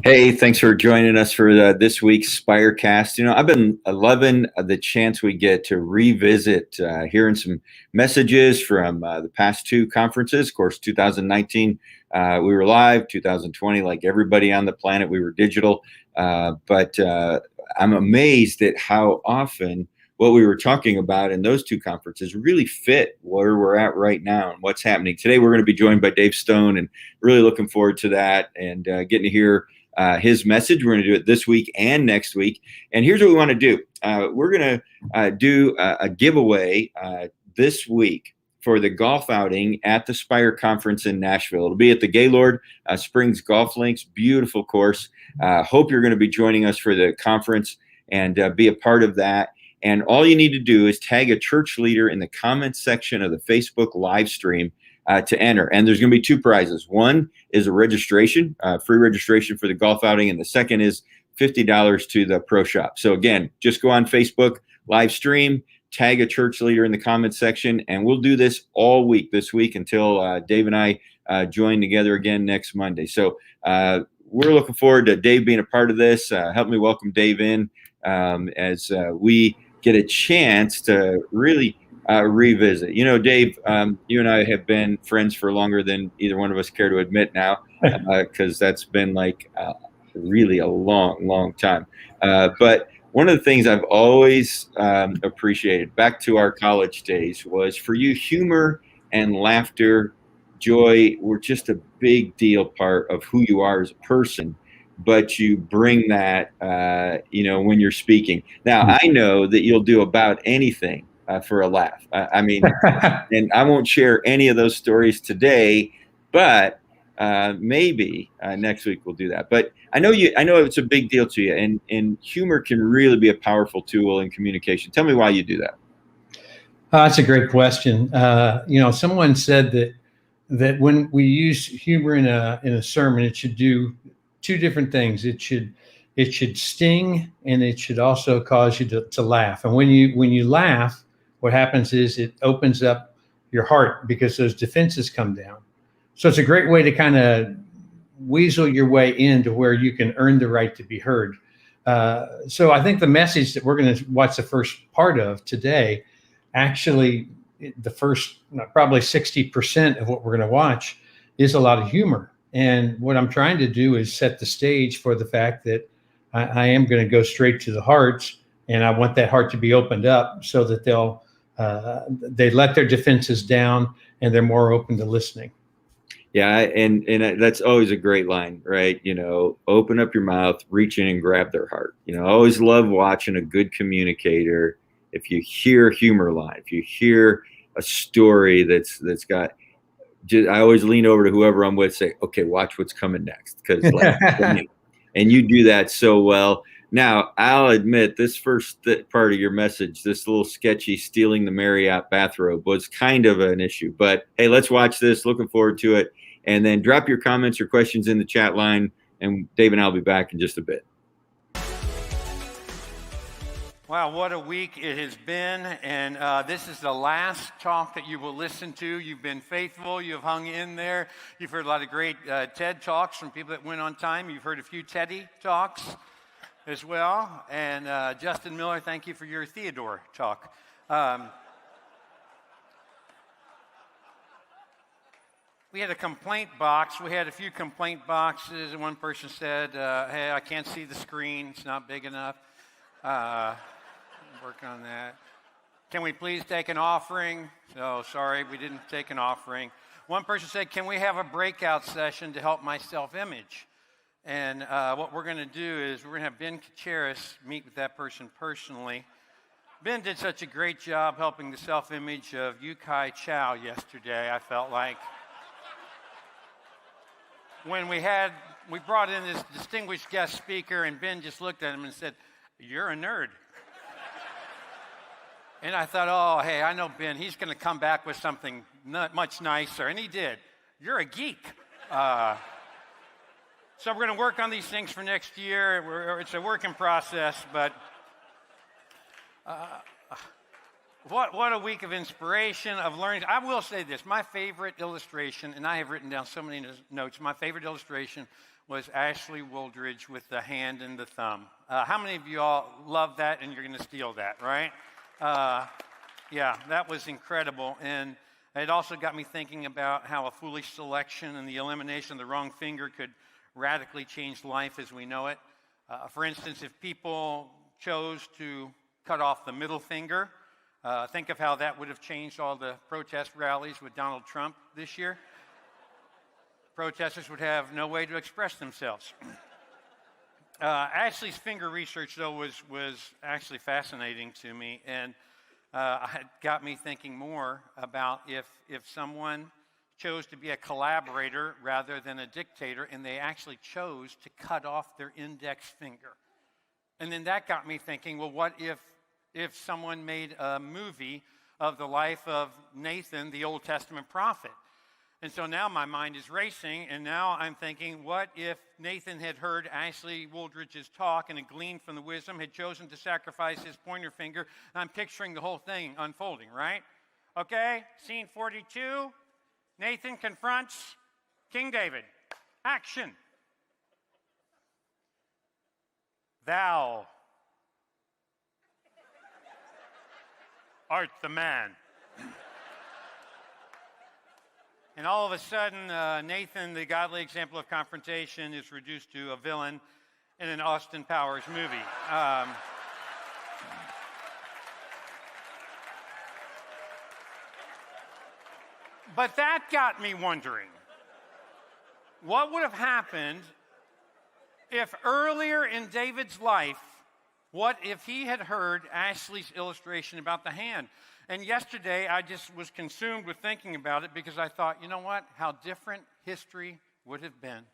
Hey, thanks for joining us for this week's Spirecast. You know, I've been loving the chance we get to revisit hearing some messages from the past two conferences. Of course, 2019, we were live. 2020, like everybody on the planet, we were digital. But I'm amazed at how often what we were talking about in those two conferences really fit where we're at right now and what's happening. Today, we're going to be joined by Dave Stone, and really looking forward to that and getting to hear his message. We're going to do it this week and next week. And here's what we want to do. We're going to do a giveaway this week for the golf outing at the Spire Conference in Nashville. It'll be at the Gaylord Springs Golf Links. Beautiful course. Hope you're going to be joining us for the conference and be a part of that. And all you need to do is tag a church leader in the comments section of the Facebook live stream to enter. And there's going to be two prizes. One is a registration, free registration for the golf outing. And the second is $50 to the pro shop. So again, just go on Facebook, live stream, tag a church leader in the comments section. And we'll do this all week this week until Dave and I join together again next Monday. So we're looking forward to Dave being a part of this. Help me welcome Dave in as we get a chance to really revisit. You know, Dave, you and I have been friends for longer than either one of us care to admit now, because that's been like really a long time. But one of the things I've always appreciated back to our college days was for you, humor and laughter, joy were just a big deal part of who you are as a person. But you bring that, when you're speaking. Now, I know that you'll do about anything for a laugh. I mean, and I won't share any of those stories today, but maybe next week we'll do that. But I know it's a big deal to you, and humor can really be a powerful tool in communication. Tell me why you do that. That's a great question. Someone said that when we use humor in a sermon, it should do two different things. It should sting, and it should also cause you to laugh. And when you laugh, what happens is it opens up your heart because those defenses come down. So it's a great way to kind of weasel your way into where you can earn the right to be heard. So I think the message that we're going to watch the first part of today, actually the first probably 60% of what we're going to watch is a lot of humor. And what I'm trying to do is set the stage for the fact that I am going to go straight to the hearts, and I want that heart to be opened up so that they let their defenses down and they're more open to listening. Yeah, and that's always a great line, right? Open up your mouth, reach in and grab their heart. I always love watching a good communicator. If you hear a humor line, if you hear a story that's got, I always lean over to whoever I'm with, say, okay, watch what's coming next. Because and you do that so well. Now, I'll admit this first part of your message, this little sketchy stealing the Marriott bathrobe was kind of an issue. But hey, let's watch this. Looking forward to it. And then drop your comments or questions in the chat line. And Dave and I'll be back in just a bit. Wow, what a week it has been. And this is the last talk that you will listen to. You've been faithful. You've hung in there. You've heard a lot of great TED Talks from people that went on time. You've heard a few Teddy Talks as well. And Justin Miller, thank you for your Theodore talk. we had a complaint box. We had a few complaint boxes, and one person said, hey, I can't see the screen. It's not big enough. Work on that. Can we please take an offering? So sorry, we didn't take an offering. One person said, can we have a breakout session to help my self-image? And what we're going to do is we're going to have Ben Kacharis meet with that person personally. Ben did such a great job helping the self-image of Yu Kai Chow yesterday, I felt like. When we brought in this distinguished guest speaker, and Ben just looked at him and said, you're a nerd. And I thought, oh, hey, I know Ben. He's going to come back with something much nicer. And he did. You're a geek. So we're going to work on these things for next year. It's a work in process, but what a week of inspiration, of learning. I will say this. My favorite illustration, and I have written down so many notes, my favorite illustration was Ashley Wooldridge with the hand and the thumb. How many of you all love that and you're going to steal that, right? Yeah, that was incredible. And it also got me thinking about how a foolish selection and the elimination of the wrong finger could radically change life as we know it. For instance, if people chose to cut off the middle finger, think of how that would have changed all the protest rallies with Donald Trump this year. Protesters would have no way to express themselves. Ashley's finger research, though, was actually fascinating to me, and it got me thinking more about if someone chose to be a collaborator rather than a dictator, and they actually chose to cut off their index finger. And then that got me thinking, well, what if someone made a movie of the life of Nathan, the Old Testament prophet? And so now my mind is racing, and now I'm thinking, what if Nathan had heard Ashley Wooldridge's talk and had gleaned from the wisdom, had chosen to sacrifice his pointer finger? I'm picturing the whole thing unfolding, right? Okay, scene 42. Nathan confronts King David. Action. Thou art the man. And all of a sudden, Nathan, the godly example of confrontation, is reduced to a villain in an Austin Powers movie. But that got me wondering, what would have happened if earlier in David's life, what if he had heard Ashley's illustration about the hand? And yesterday, I just was consumed with thinking about it because I thought, you know what? How different history would have been.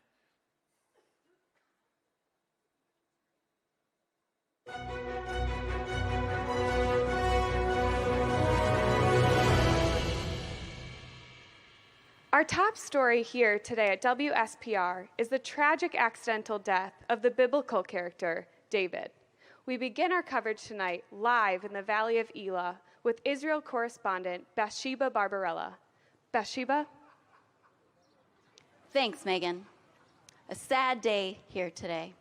Our top story here today at WSPR is the tragic accidental death of the biblical character, David. We begin our coverage tonight live in the Valley of Elah with Israel correspondent Bathsheba Barbarella. Bathsheba? Thanks, Megan. A sad day here today.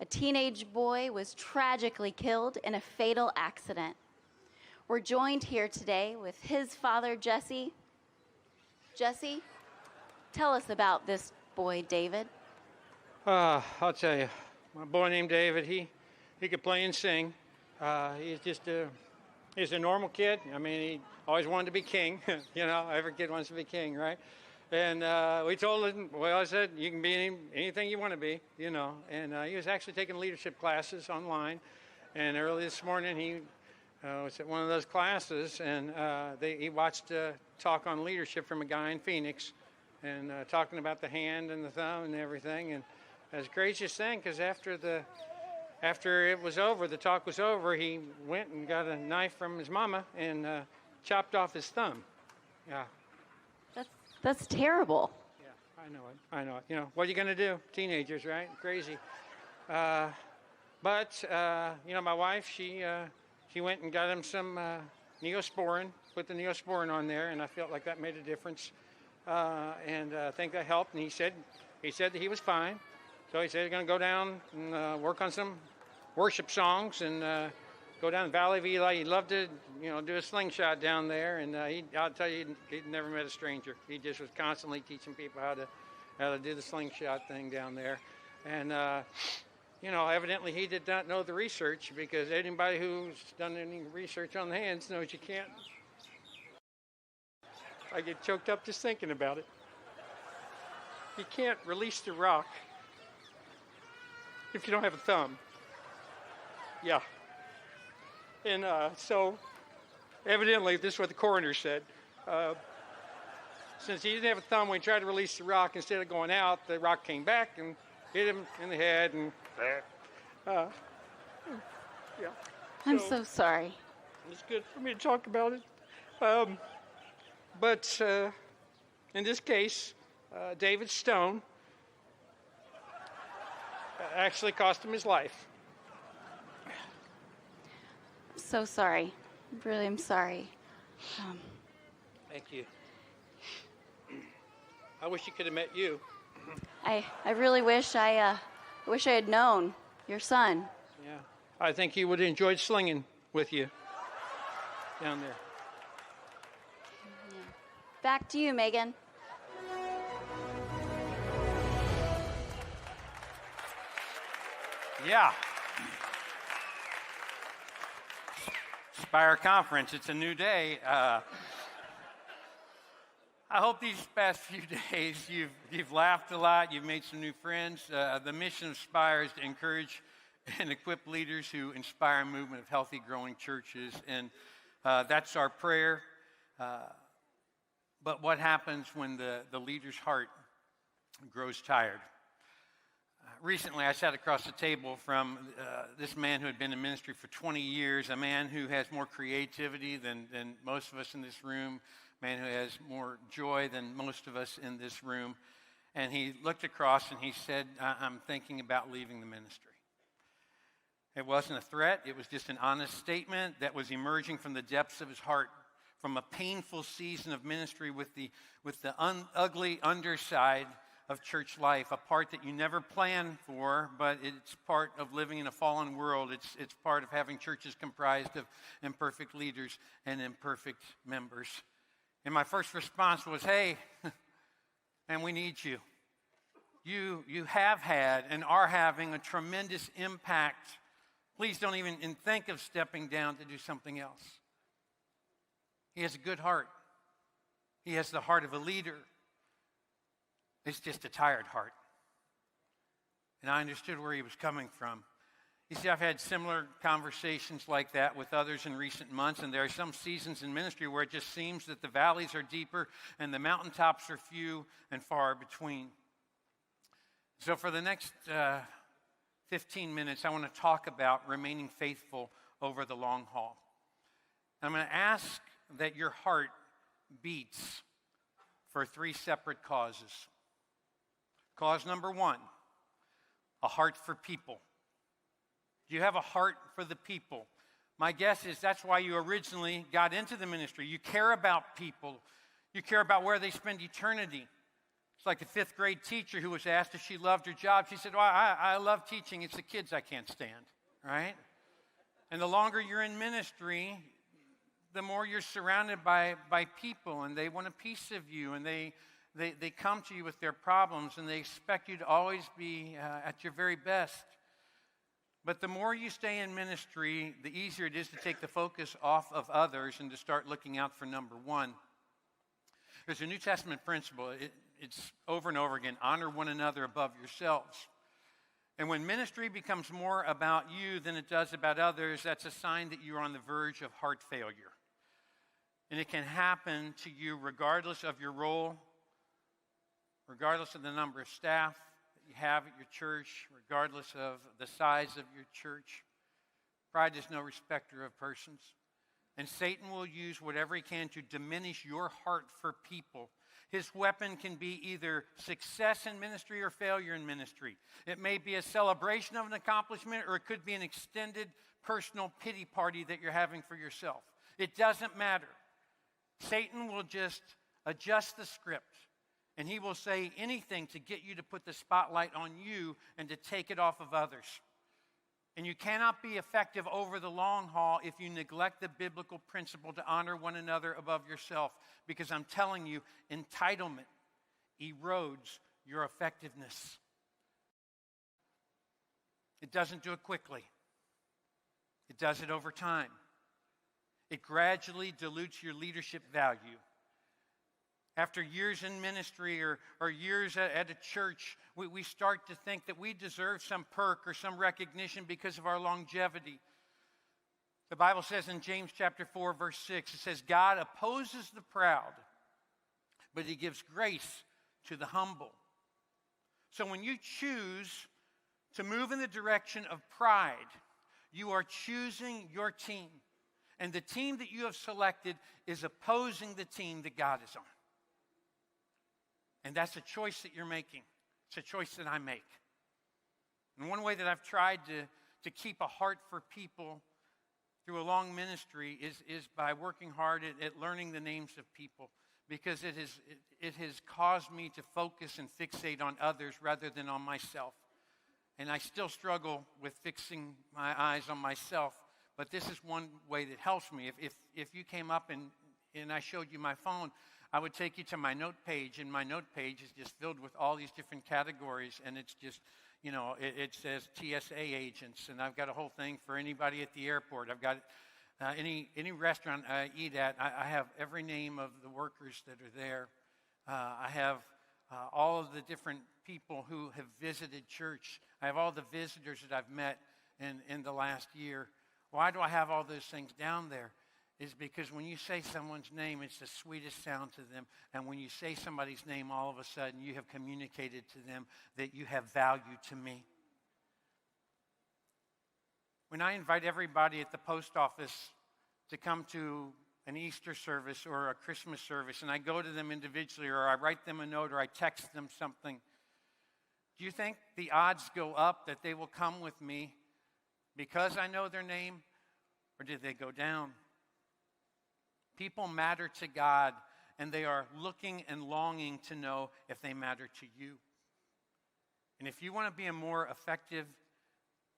A teenage boy was tragically killed in a fatal accident. We're joined here today with his father, Jesse. Jesse, tell us about this boy, David. I'll tell you, my boy named David, he could play and sing. He's a normal kid. I mean, he always wanted to be king. You know, every kid wants to be king, right? And we told him, well, I said, you can be anything you want to be, you know. And he was actually taking leadership classes online. And early this morning, he was at one of those classes, and he watched a talk on leadership from a guy in Phoenix, and talking about the hand and the thumb and everything. And it was the craziest thing, because after it was over, the talk was over, he went and got a knife from his mama and chopped off his thumb. Yeah. That's terrible. Yeah, I know it. You know, what are you going to do? Teenagers, right? Crazy. But you know, my wife, she went and got him some Neosporin, put the Neosporin on there, and I felt like that made a difference. And I think that helped, and he said that he was fine. So he said he's going to go down and work on some worship songs and go down the Valley of Eli. He'd love to, do a slingshot down there. And I'll tell you, he'd never met a stranger. He just was constantly teaching people how to do the slingshot thing down there. And, evidently he did not know the research, because anybody who's done any research on the hands knows you can't. I get choked up just thinking about it. You can't release the rock if you don't have a thumb. Yeah. And so evidently this is what the coroner said. Since he didn't have a thumb when he tried to release the rock, instead of going out, the rock came back and hit him in the head. And yeah. I'm so sorry. It's good for me to talk about it. But in this case, David Stone actually cost him his life. I'm so sorry. Really, I'm sorry. Thank you. I wish you could have met you. I really wish I had known your son. Yeah. I think he would have enjoyed slinging with you down there. Back to you, Megan. Yeah. Spire Conference, it's a new day. I hope these past few days you've laughed a lot, you've made some new friends. The mission of Spire is to encourage and equip leaders who inspire a movement of healthy, growing churches, and that's our prayer. But what happens when the leader's heart grows tired? Recently, I sat across the table from this man who had been in ministry for 20 years, a man who has more creativity than most of us in this room, a man who has more joy than most of us in this room. And he looked across and he said, I'm thinking about leaving the ministry. It wasn't a threat. It was just an honest statement that was emerging from the depths of his heart, from a painful season of ministry with the ugly underside of church life, a part that you never plan for, but it's part of living in a fallen world. It's part of having churches comprised of imperfect leaders and imperfect members. And my first response was, hey, man, we need you. You have had and are having a tremendous impact. Please don't even think of stepping down to do something else. He has a good heart. He has the heart of a leader. It's just a tired heart. And I understood where he was coming from. You see, I've had similar conversations like that with others in recent months, and there are some seasons in ministry where it just seems that the valleys are deeper and the mountaintops are few and far between. So for the next 15 minutes, I want to talk about remaining faithful over the long haul. I'm going to ask that your heart beats for 3 separate causes. Cause number 1, a heart for people. Do you have a heart for the people? My guess is that's why you originally got into the ministry. You care about people. You care about where they spend eternity. It's like a 5th grade teacher who was asked if she loved her job. She said, well, I love teaching. It's the kids I can't stand, right? And the longer you're in ministry, the more you're surrounded by people, and they want a piece of you, and they come to you with their problems, and they expect you to always be at your very best. But the more you stay in ministry, the easier it is to take the focus off of others and to start looking out for number 1. There's a New Testament principle. It's over and over again, honor one another above yourselves. And when ministry becomes more about you than it does about others, that's a sign that you're on the verge of heart failure. And it can happen to you regardless of your role, regardless of the number of staff that you have at your church, regardless of the size of your church. Pride is no respecter of persons. And Satan will use whatever he can to diminish your heart for people. His weapon can be either success in ministry or failure in ministry. It may be a celebration of an accomplishment, or it could be an extended personal pity party that you're having for yourself. It doesn't matter. Satan will just adjust the script, and he will say anything to get you to put the spotlight on you and to take it off of others. And you cannot be effective over the long haul if you neglect the biblical principle to honor one another above yourself. Because I'm telling you, entitlement erodes your effectiveness. It doesn't do it quickly. It does it over time. It gradually dilutes your leadership value. After years in ministry or years at a church, we start to think that we deserve some perk or some recognition because of our longevity. The Bible says in James chapter 4, verse 6, it says, God opposes the proud, but he gives grace to the humble. So when you choose to move in the direction of pride, you are choosing your team. And the team that you have selected is opposing the team that God is on. And that's a choice that you're making. It's a choice that I make. And one way that I've tried to keep a heart for people through a long ministry is by working hard at learning the names of people, because it has caused me to focus and fixate on others rather than on myself. And I still struggle with fixing my eyes on myself, but this is one way that helps me. If you came up and I showed you my phone, I would take you to my note page, and my note page is just filled with all these different categories, and it's just, it says TSA agents, and I've got a whole thing for anybody at the airport. I've got any restaurant I eat at. I have every name of the workers that are there. I have all of the different people who have visited church. I have all the visitors that I've met in the last year. Why do I have all those things down there? Is because when you say someone's name, it's the sweetest sound to them. And when you say somebody's name, all of a sudden you have communicated to them that you have value to me. When I invite everybody at the post office to come to an Easter service or a Christmas service, and I go to them individually, or I write them a note, or I text them something, do you think the odds go up that they will come with me because I know their name, or did they go down? People matter to God, and they are looking and longing to know if they matter to you. And if you want to be a more effective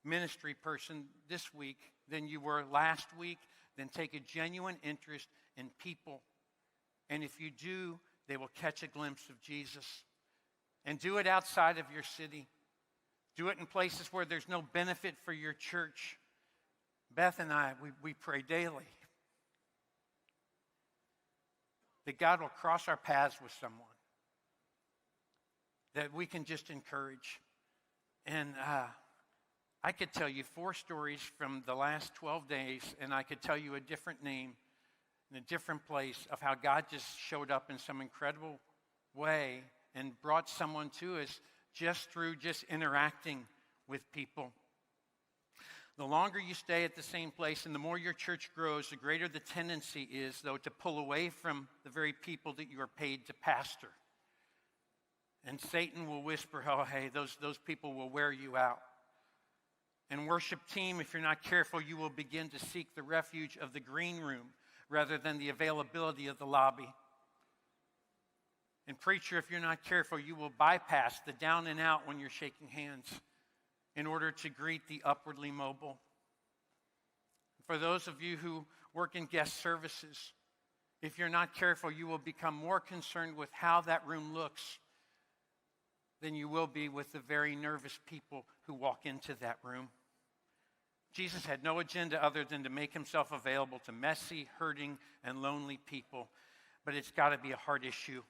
ministry person this week than you were last week, then take a genuine interest in people. And if you do, they will catch a glimpse of Jesus. And do it outside of your city. Do it in places where there's no benefit for your church. Beth and I, we pray daily that God will cross our paths with someone that we can just encourage. And I could tell you 4 stories from the last 12 days, and I could tell you a different name in a different place of how God just showed up in some incredible way and brought someone to us just through interacting with people. The longer you stay at the same place and the more your church grows, the greater the tendency is, though, to pull away from the very people that you are paid to pastor. And Satan will whisper, oh, hey, those people will wear you out. And worship team, if you're not careful, you will begin to seek the refuge of the green room rather than the availability of the lobby. And preacher, if you're not careful, you will bypass the down and out when you're shaking hands in order to greet the upwardly mobile. For those of you who work in guest services, if you're not careful, you will become more concerned with how that room looks than you will be with the very nervous people who walk into that room. Jesus had no agenda other than to make himself available to messy, hurting, and lonely people. But it's got to be a heart issue.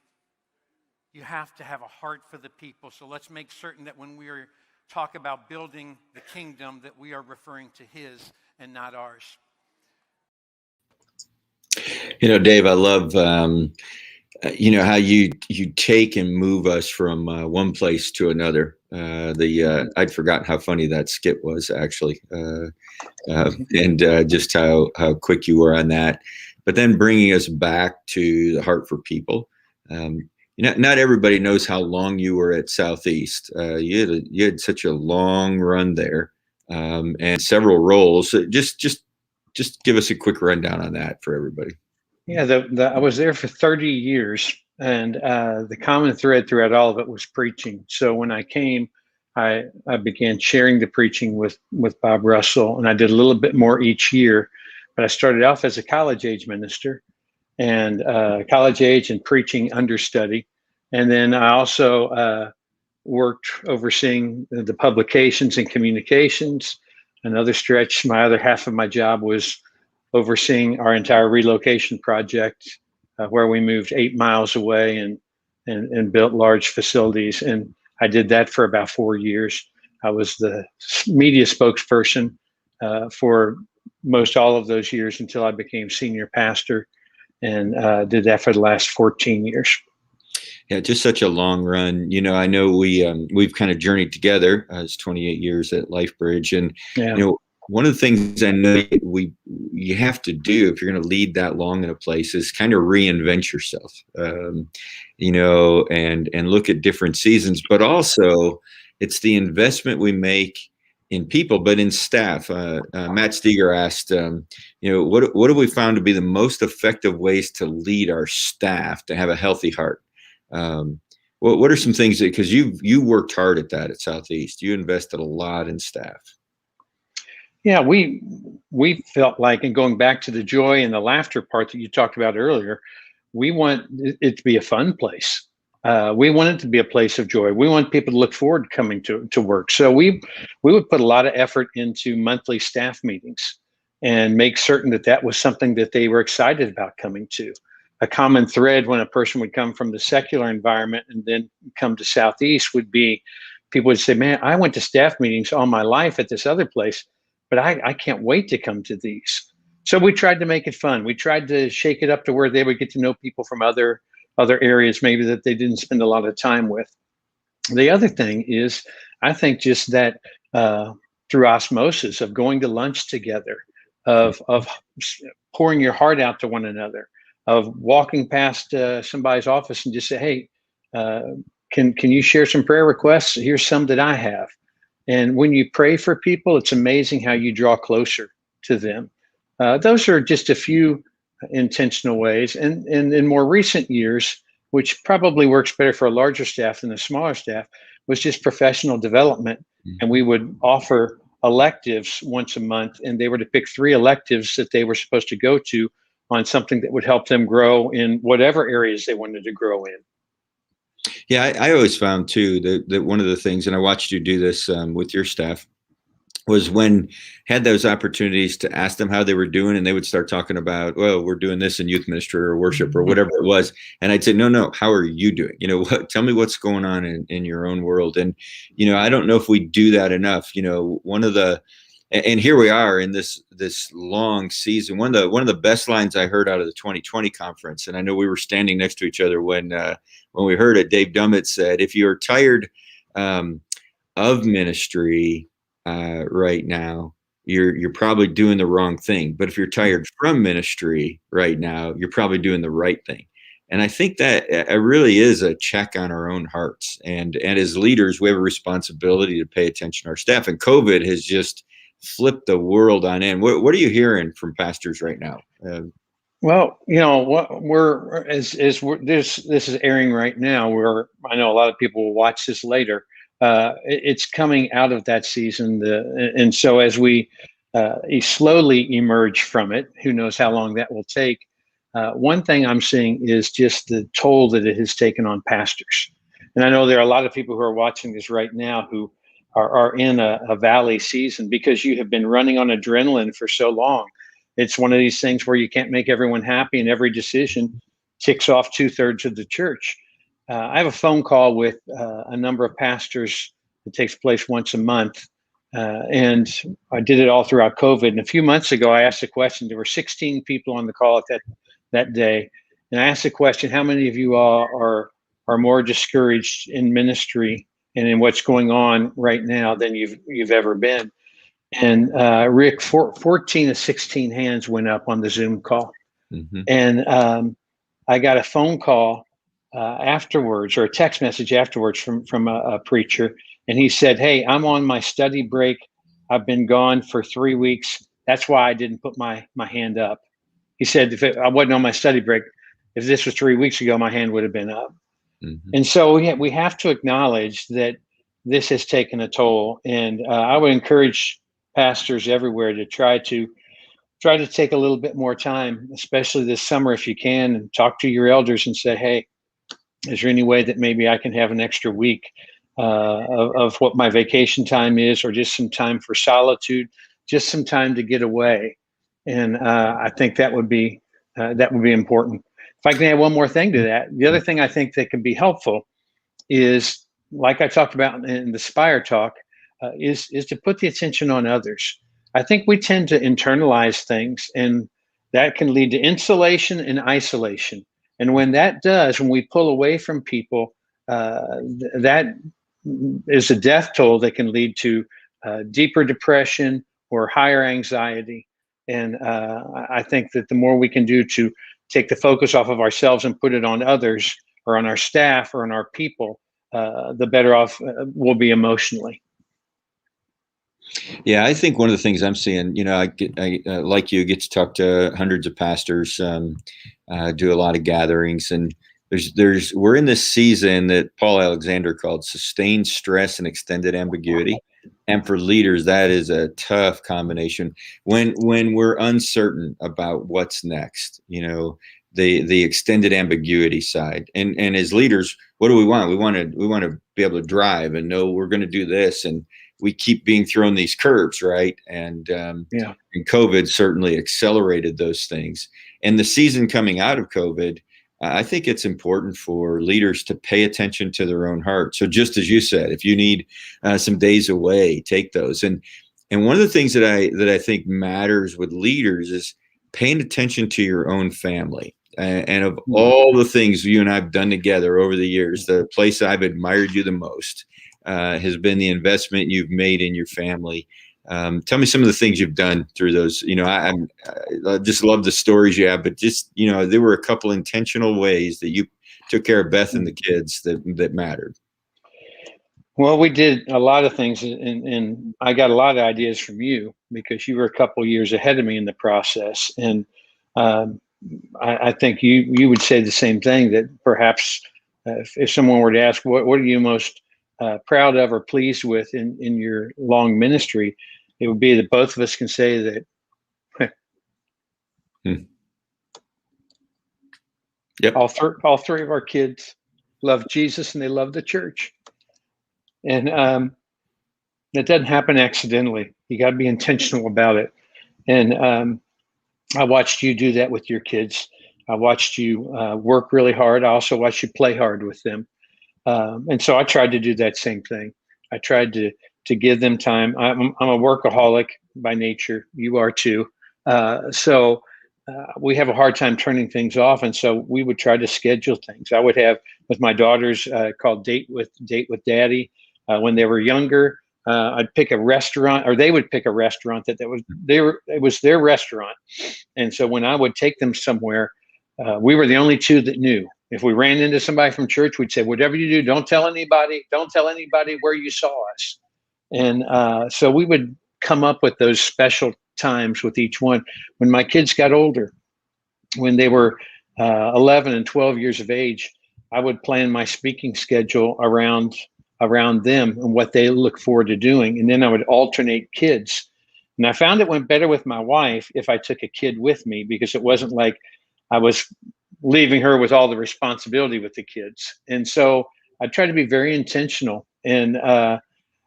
You have to have a heart for the people. So let's make certain that when we talk about building the kingdom, that we are referring to his and not ours. Dave, I love how you take and move us from one place to another. I'd forgotten how funny that skit was, actually, and just how quick you were on that. But then bringing us back to the heart for people. Not everybody knows how long you were at Southeast. You had such a long run there, and several roles. Just give us a quick rundown on that for everybody. Yeah, I was there for 30 years, and the common thread throughout all of it was preaching. So when I came I began sharing the preaching with Bob Russell, and I did a little bit more each year. But I started off as a college age minister, and college age and preaching understudy, and then I also worked overseeing the publications and communications. Another stretch, my other half of my job was overseeing our entire relocation project, where we moved 8 miles away and built large facilities. And I did that for about 4 years. I was the media spokesperson for most all of those years until I became senior pastor, and did that for the last 14 years. Yeah, just such a long run. I know we've kind of journeyed together as 28 years at LifeBridge, and Yeah. One of the things I know you have to do if you're going to lead that long in a place is kind of reinvent yourself, and look at different seasons. But also, it's the investment we make in people, but in staff. Matt Steger asked, what have we found to be the most effective ways to lead our staff to have a healthy heart? What are some things because you worked hard at that at Southeast, you invested a lot in staff. Yeah, we felt like, and going back to the joy and the laughter part that you talked about earlier, we want it to be a fun place. We want it to be a place of joy. We want people to look forward to coming to work. So we would put a lot of effort into monthly staff meetings and make certain that was something that they were excited about coming to. A common thread when a person would come from the secular environment and then come to Southeast would be people would say, man, I went to staff meetings all my life at this other place, but I can't wait to come to these. So we tried to make it fun. We tried to shake it up to where they would get to know people from other areas, maybe that they didn't spend a lot of time with. The other thing is, I think just that through osmosis of going to lunch together, of pouring your heart out to one another, of walking past somebody's office and just say, hey, can you share some prayer requests? Here's some that I have. And when you pray for people, it's amazing how you draw closer to them. Those are just a few intentional ways. And in more recent years, which probably works better for a larger staff than a smaller staff, was just professional development. Mm-hmm. And we would offer electives once a month, and they were to pick 3 electives that they were supposed to go to on something that would help them grow in whatever areas they wanted to grow in. Yeah, I always found too that one of the things, and I watched you do this with your staff, was when had those opportunities to ask them how they were doing, and they would start talking about, well, we're doing this in youth ministry or worship or whatever it was. And I'd say, no, how are you doing? Tell me what's going on in your own world. And, I don't know if we do that enough. And here we are in this long season. One of the best lines I heard out of the 2020 conference, and I know we were standing next to each other when we heard it. Dave Dummett said, "If you're tired of ministry right now, you're probably doing the wrong thing. But if you're tired from ministry right now, you're probably doing the right thing." And I think that it really is a check on our own hearts. And as leaders, we have a responsibility to pay attention to our staff. And COVID has just flip the world on end. What are you hearing from pastors right now? Well, what we're this is airing right now. I know a lot of people will watch this later. It's coming out of that season, and so as we slowly emerge from it, who knows how long that will take. One thing I'm seeing is just the toll that it has taken on pastors, and I know there are a lot of people who are watching this right now who are in a valley season because you have been running on adrenaline for so long. It's one of these things where you can't make everyone happy, and every decision ticks off 2/3 of the church. I have a phone call with a number of pastors that takes place once a month, and I did it all throughout COVID. And a few months ago, I asked a question. There were 16 people on the call at that day, and I asked the question: how many of you all are more discouraged in ministry and in what's going on right now than you've ever been? And Rick, 14 of 16 hands went up on the Zoom call. Mm-hmm. And I got a phone call afterwards, or a text message afterwards from a preacher, and he said, "Hey, I'm on my study break. I've been gone for 3 weeks. That's why I didn't put my hand up." He said, "If I wasn't on my study break, if this was 3 weeks ago, my hand would have been up." Mm-hmm. And so we have to acknowledge that this has taken a toll. And I would encourage pastors everywhere to try to take a little bit more time, especially this summer if you can, and talk to your elders and say, hey, is there any way that maybe I can have an extra week of what my vacation time is, or just some time for solitude, just some time to get away? And I think that would be important. If I can add one more thing to that, the other thing I think that can be helpful is, like I talked about in the Spire talk, is to put the attention on others. I think we tend to internalize things, and that can lead to insulation and isolation. And when that does, when we pull away from people, that is a death toll that can lead to deeper depression or higher anxiety. And I think that the more we can do to take the focus off of ourselves and put it on others, or on our staff, or on our people, the better off we'll be emotionally. Yeah, I think one of the things I'm seeing, I like you, get to talk to hundreds of pastors, do a lot of gatherings, and we're in this season that Paul Alexander called sustained stress and extended ambiguity. And for leaders, that is a tough combination when we're uncertain about what's next, the extended ambiguity side. And as leaders, what do we want? We want to be able to drive and know we're going to do this, and we keep being thrown these curves, right? And and COVID certainly accelerated those things. And the season coming out of COVID, I think it's important for leaders to pay attention to their own heart. So just as you said, if you need some days away, take those. And one of the things that I think matters with leaders is paying attention to your own family. And of all the things you and I have done together over the years, the place I've admired you the most has been the investment you've made in your family. Tell me some of the things you've done through those. I just love the stories you have, but just, there were a couple intentional ways that you took care of Beth and the kids that mattered. Well, we did a lot of things, and I got a lot of ideas from you because you were a couple years ahead of me in the process. And I think you would say the same thing, that perhaps if someone were to ask, what are you most proud of or pleased with in your long ministry, it would be that both of us can say that Yep. all three of our kids love Jesus and they love the church. And that doesn't happen accidentally. You got to be intentional about it. And I watched you do that with your kids. I watched you work really hard. I also watched you play hard with them. And so I tried to do that same thing. I tried to give them time. I'm a workaholic by nature. You are too. So we have a hard time turning things off. And so we would try to schedule things. I would have with my daughters called Date with Daddy. When they were younger, I'd pick a restaurant, or they would pick a restaurant it was their restaurant. And so when I would take them somewhere, we were the only two that knew. If we ran into somebody from church, we'd say, whatever you do, don't tell anybody where you saw us. And so we would come up with those special times with each one. When my kids got older, when they were 11 and 12 years of age, I would plan my speaking schedule around them and what they look forward to doing. And then I would alternate kids. And I found it went better with my wife if I took a kid with me, because it wasn't like I was leaving her with all the responsibility with the kids. And so I tried to be very intentional. And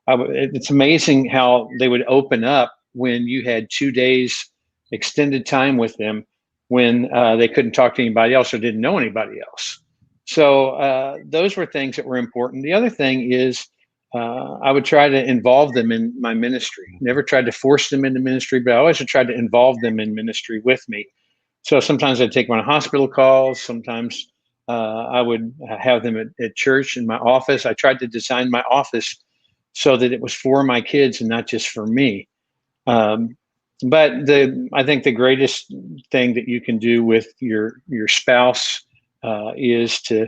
it's amazing how they would open up when you had 2 days extended time with them, when they couldn't talk to anybody else or didn't know anybody else. So those were things that were important. The other thing is I would try to involve them in my ministry. Never tried to force them into ministry, but I always tried to involve them in ministry with me. So sometimes I'd take them on hospital calls. Sometimes I would have them at church in my office. I tried to design my office so that it was for my kids and not just for me. But I think the greatest thing that you can do with your spouse is to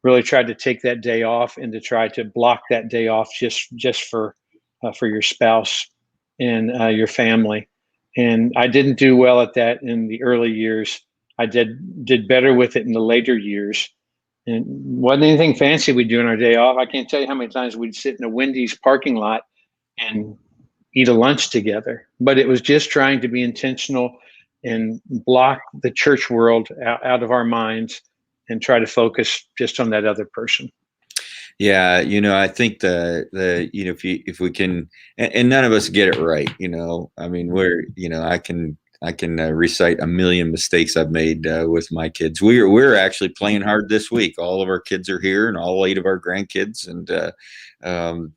really try to take that day off and to try to block that day off just for your spouse and your family. And I didn't do well at that in the early years. I did better with it in the later years. And wasn't anything fancy we'd do on our day off. I can't tell you how many times we'd sit in a Wendy's parking lot and eat a lunch together. But it was just trying to be intentional and block the church world out of our minds and try to focus just on that other person. Yeah, I think the if we can, and none of us get it right, I mean, I can recite a million mistakes I've made with my kids. We're actually playing hard this week. All of our kids are here, and all 8 of our grandkids, and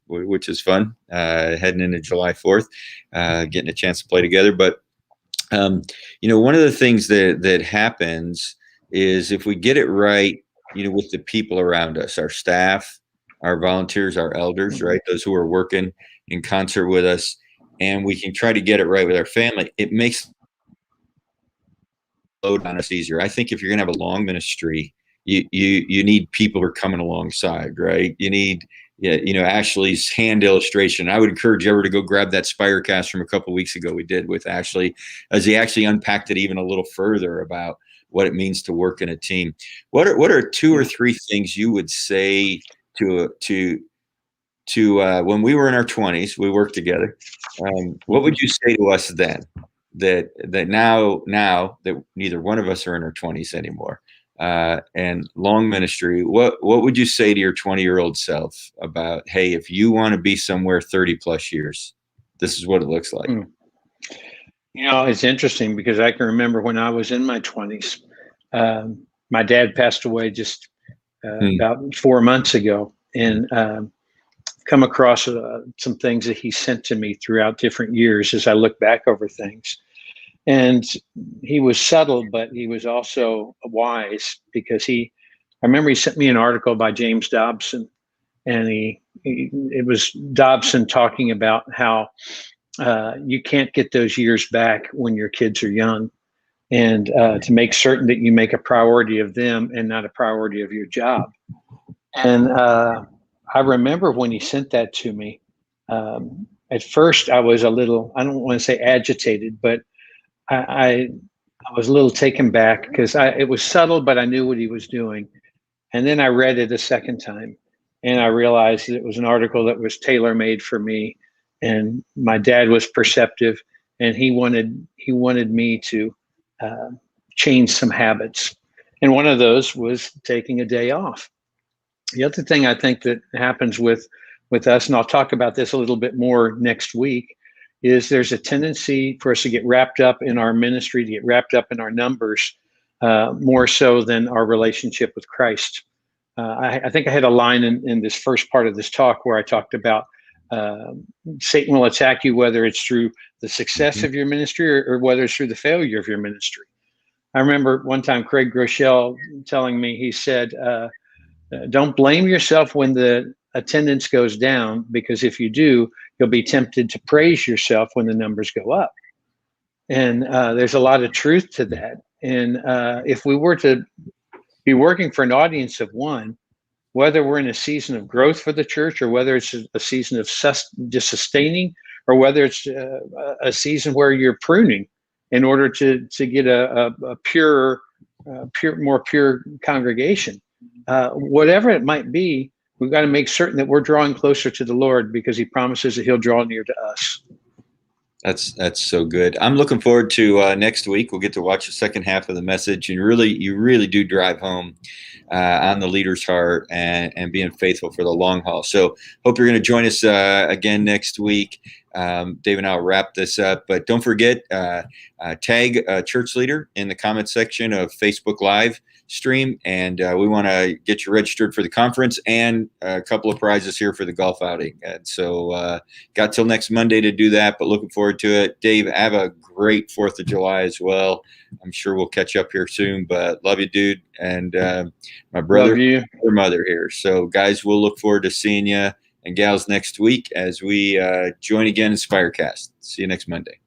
which is fun. Heading into July 4th, getting a chance to play together. But one of the things that happens is if we get it right, with the people around us, our staff, our volunteers, our elders, right? Those who are working in concert with us, and we can try to get it right with our family. It makes load on us easier. I think if you're going to have a long ministry, you need people who are coming alongside, right? You need, Ashley's hand illustration. I would encourage everyone to go grab that Spirecast from a couple of weeks ago we did with Ashley, as he actually unpacked it even a little further about what it means to work in a team. What are 2 or 3 things you would say to when we were in our 20s, we worked together. What would you say to us then? That now that neither one of us are in our 20s anymore, and long ministry, what would you say to your 20-year-old self about, hey, if you want to be somewhere 30 plus years, this is what it looks like? It's interesting because I can remember when I was in my 20s, my dad passed away just about 4 months ago, and come across some things that he sent to me throughout different years as I look back over things. And he was subtle, but he was also wise, because I remember he sent me an article by James Dobson, and it was Dobson talking about how you can't get those years back when your kids are young, and to make certain that you make a priority of them and not a priority of your job. And I remember when he sent that to me, at first I was a little, I don't want to say agitated, but I was a little taken back because it was subtle, but I knew what he was doing. And then I read it a second time, and I realized that it was an article that was tailor-made for me. And my dad was perceptive, and he wanted me to change some habits. And one of those was taking a day off. The other thing I think that happens with us, and I'll talk about this a little bit more next week, is there's a tendency for us to get wrapped up in our ministry, to get wrapped up in our numbers, more so than our relationship with Christ. I think I had a line in this first part of this talk where I talked about Satan will attack you whether it's through the success of your ministry or whether it's through the failure of your ministry. I remember one time Craig Groeschel telling me, he said, don't blame yourself when the attendance goes down, because if you do, you'll be tempted to praise yourself when the numbers go up. And there's a lot of truth to that. And if we were to be working for an audience of one, whether we're in a season of growth for the church, or whether it's a season of just sustaining, or whether it's a season where you're pruning in order to get a more pure congregation, whatever it might be, we've got to make certain that we're drawing closer to the Lord, because he promises that he'll draw near to us. That's so good. I'm looking forward to next week. We'll get to watch the second half of the message, and you really do drive home on the leader's heart and being faithful for the long haul. So hope you're going to join us again next week. Dave and I will wrap this up, but don't forget, tag a church leader in the comment section of Facebook Live stream, and we want to get you registered for the conference and a couple of prizes here for the golf outing. And so got till next Monday to do that, but looking forward to it. Dave, have a great 4th of July as well. I'm sure we'll catch up here soon, but love you, dude. And my brother, your mother here. So guys, we'll look forward to seeing you and gals next week as we join again in Spirecast. See you next Monday.